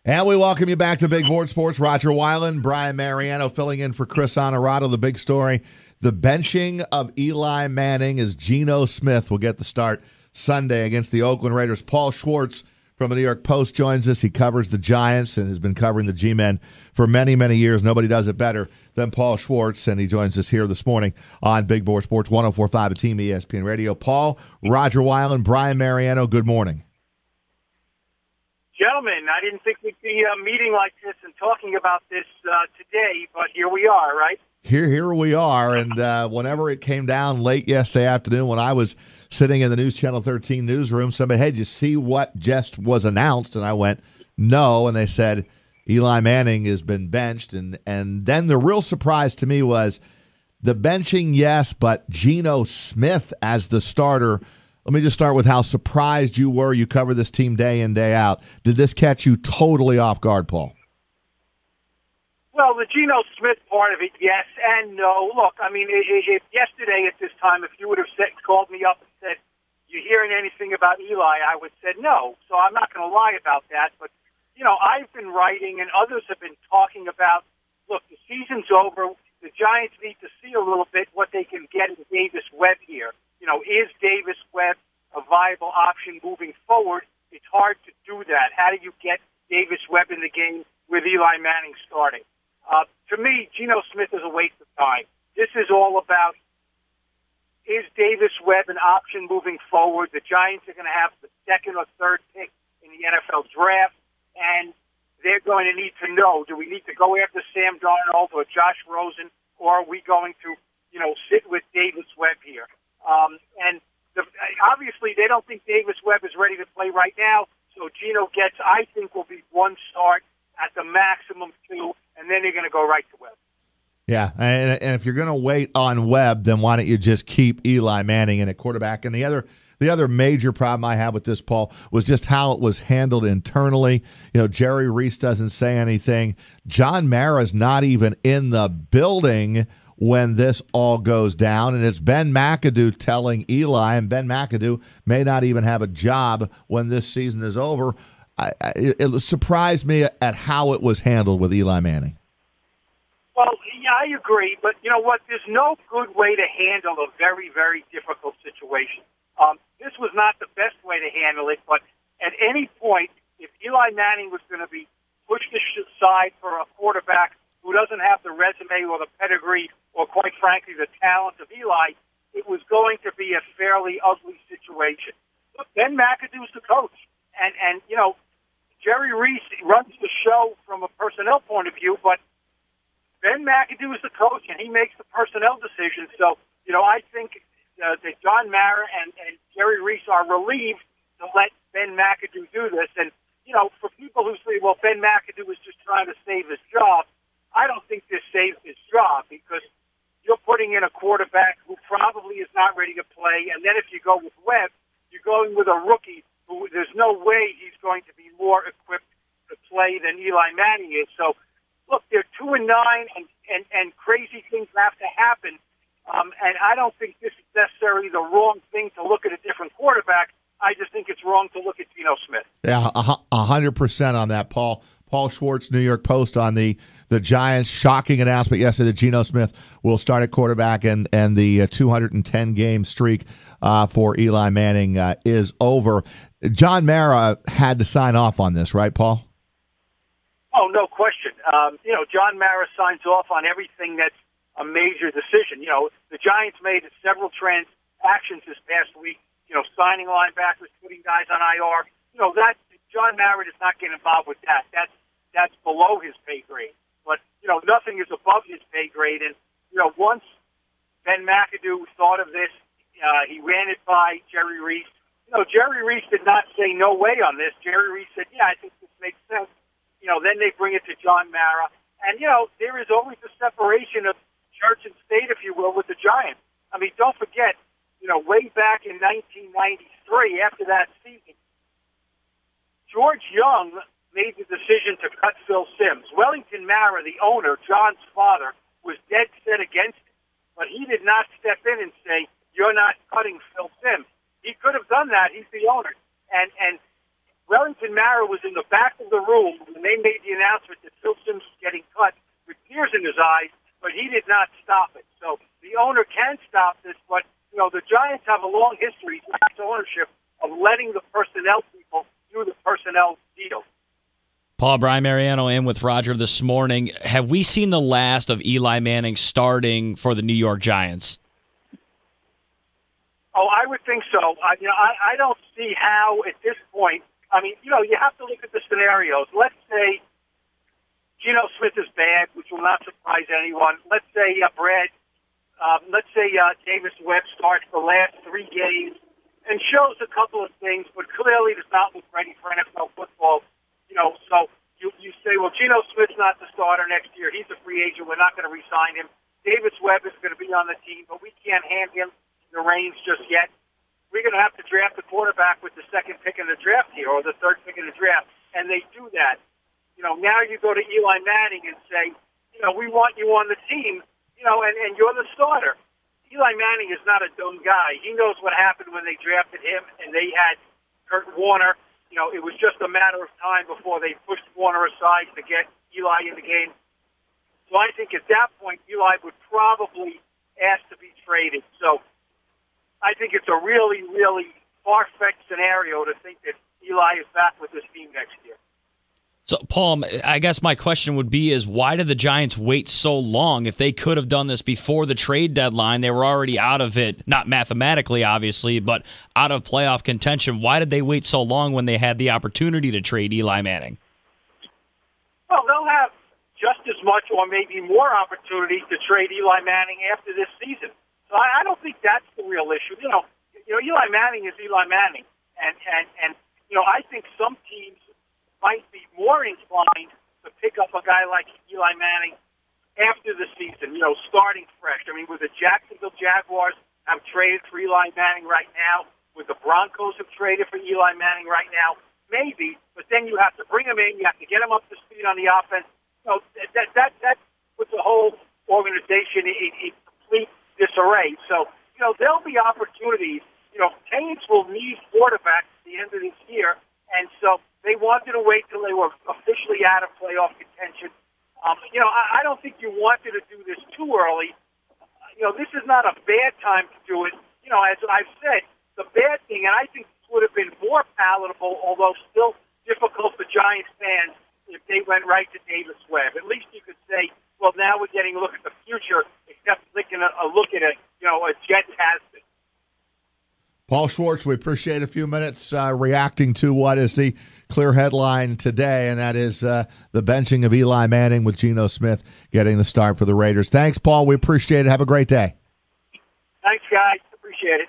And we welcome you back to Big Board Sports. Roger Weiland, Brian Mariano filling in for Chris Honorato. The big story, the benching of Eli Manning as Geno Smith will get the start Sunday against the Oakland Raiders. Paul Schwartz from the New York Post joins us. He covers the Giants and has been covering the G-Men for many, many years. Nobody does it better than Paul Schwartz, and he joins us here this morning on Big Board Sports 104.5 at Team ESPN Radio. Paul, Roger Weiland, Brian Mariano, good morning. Gentlemen, I didn't think we'd be meeting like this and talking about this today, but here we are, right? Here we are, and whenever it came down late yesterday afternoon when I was sitting in the News Channel 13 newsroom, somebody, hey, did you see what just was announced? And I went, no, and they said Eli Manning has been benched, and then the real surprise to me was the benching, yes, but Geno Smith as the starter. Let me just start with how surprised you were. You cover this team day in, day out. Did this catch you totally off guard, Paul? Well, the Geno Smith part of it, yes and no. Look, I mean, if yesterday at this time, if you would have called me up and said, you hearing anything about Eli, I would have said no. So I'm not going to lie about that. But, you know, I've been writing and others have been talking about, look, the season's over. The Giants need to see a little bit what they can get in Davis Webb here. You know, is Davis Webb a viable option moving forward? It's hard to do that. How do you get Davis Webb in the game with Eli Manning starting? To me, Geno Smith is a waste of time. This is all about, is Davis Webb an option moving forward? The Giants are going to have the second or third pick in the NFL draft, and they're going to need to know, do we need to go after Sam Darnold or Josh Rosen, or are we going to, you know, sit with Davis Webb here? Obviously, they don't think Davis Webb is ready to play right now, so Geno gets, I think, will be one start at the maximum two, and then they're going to go right to Webb. Yeah, and if you're going to wait on Webb, then why don't you just keep Eli Manning in at quarterback? And the other major problem I had with this, Paul, was just how it was handled internally. You know, Jerry Reese doesn't say anything. John Mara's not even in the building when this all goes down, and it's Ben McAdoo telling Eli, and Ben McAdoo may not even have a job when this season is over. It surprised me at how it was handled with Eli Manning. Well, yeah, I agree, but you know what? There's no good way to handle a very, very difficult situation. This was not the best way to handle it, but at any point, if Eli Manning was going to be pushed aside for a quarterback who doesn't have the resume or the pedigree or, quite frankly, the talent of Eli, it was going to be a fairly ugly situation. Look, Ben McAdoo's the coach, and you know, Jerry Reese runs the show from a personnel point of view, but Ben McAdoo is the coach, and he makes the personnel decisions. So, you know, I think that John Mara and Jerry Reese are relieved to let Ben McAdoo do this. And, you know, for people who say, well, Ben McAdoo is just trying to save his job, I don't think this saves his job, because you're putting in a quarterback who probably is not ready to play. And then if you go with Webb, you're going with a rookie who there's no way he's going to be more equipped to play than Eli Manning is. So, look, they're 2-9, and crazy things have to happen. And I don't think this is necessarily the wrong thing to look at a different quarterback. I just think it's wrong to look at Geno Smith. Yeah, 100% on that, Paul. Paul Schwartz, New York Post, on the Giants' shocking announcement yesterday that Geno Smith will start at quarterback, and the 210-game streak for Eli Manning is over. John Mara had to sign off on this, right, Paul? Oh, no question. You know, John Mara signs off on everything that's a major decision. You know, the Giants made several transactions this past week, you know, signing linebackers, putting guys on IR. You know, that John Mara does not get involved with that. That's below his pay grade. But, you know, nothing is above his pay grade. And, you know, once Ben McAdoo thought of this, he ran it by Jerry Reese. You know, Jerry Reese did not say no way on this. Jerry Reese said, yeah, I think this makes sense. You know, then they bring it to John Mara. And, you know, there is always a separation of church and state, if you will, with the Giants. I mean, don't forget, you know, way back in 1993, after that season, George Young made the decision to cut Phil Simms. Wellington Mara, the owner, John's father, was dead set against it. But he did not step in and say, you're not cutting Phil Simms. He could have done that. He's the owner. And Wellington Alvin Mara was in the back of the room when they made the announcement that Phil Simms was getting cut with tears in his eyes, but he did not stop it. So the owner can stop this, but the Giants have a long history as ownership of letting the personnel people do the personnel deal. Paul, Brian Mariano in with Roger this morning. Have we seen the last of Eli Manning starting for the New York Giants? Oh, I would think so. I don't see how at this point. I mean, you have to look at the scenarios. Let's say Geno Smith is bad, which will not surprise anyone. Let's say Davis Webb starts the last 3 games and shows a couple of things, but clearly does not look ready for NFL football. So you say, well, Geno Smith's not the starter next year. He's a free agent. We're not going to re-sign him. Davis Webb is going to be on the team, but we can't hand him the reins just yet. We're going to have to draft the quarterback with the 2nd pick in the draft here, or the 3rd pick in the draft, and they do that. Now you go to Eli Manning and say, we want you on the team, and you're the starter. Eli Manning is not a dumb guy. He knows what happened when they drafted him, and they had Kurt Warner. It was just a matter of time before they pushed Warner aside to get Eli in the game. So I think at that point, Eli would probably ask to be traded. So I think it's a really, really far-fetched scenario to think that Eli is back with this team next year. So, Paul, I guess my question would be is why did the Giants wait so long? If they could have done this before the trade deadline, they were already out of it, not mathematically, obviously, but out of playoff contention. Why did they wait so long when they had the opportunity to trade Eli Manning? Well, they'll have just as much or maybe more opportunity to trade Eli Manning after this season. So I don't think that's the real issue. Eli Manning is Eli Manning, and I think some teams might be more inclined to pick up a guy like Eli Manning after the season, starting fresh. I mean, with the Jacksonville Jaguars have traded for Eli Manning right now, with the Broncos have traded for Eli Manning right now, maybe, but then you have to bring him in, you have to get him up to speed on the offense. That puts the whole organization in complete disarray. So, there'll be opportunities. Teams will need quarterbacks at the end of this year, and so they wanted to wait till they were officially out of playoff contention. I don't think you wanted to do this too early. This is not a bad time to do it. As I've said, the bad thing, and I think this would have been more palatable, although still difficult for Giants fans, if they went right to Davis Webb. At least you could say, well, now we're getting a look at the future, except taking a look at a Jets has been. Paul Schwartz, we appreciate a few minutes reacting to what is the clear headline today, and that is the benching of Eli Manning with Geno Smith getting the start for the Raiders. Thanks, Paul. We appreciate it. Have a great day. Thanks, guys. Appreciate it.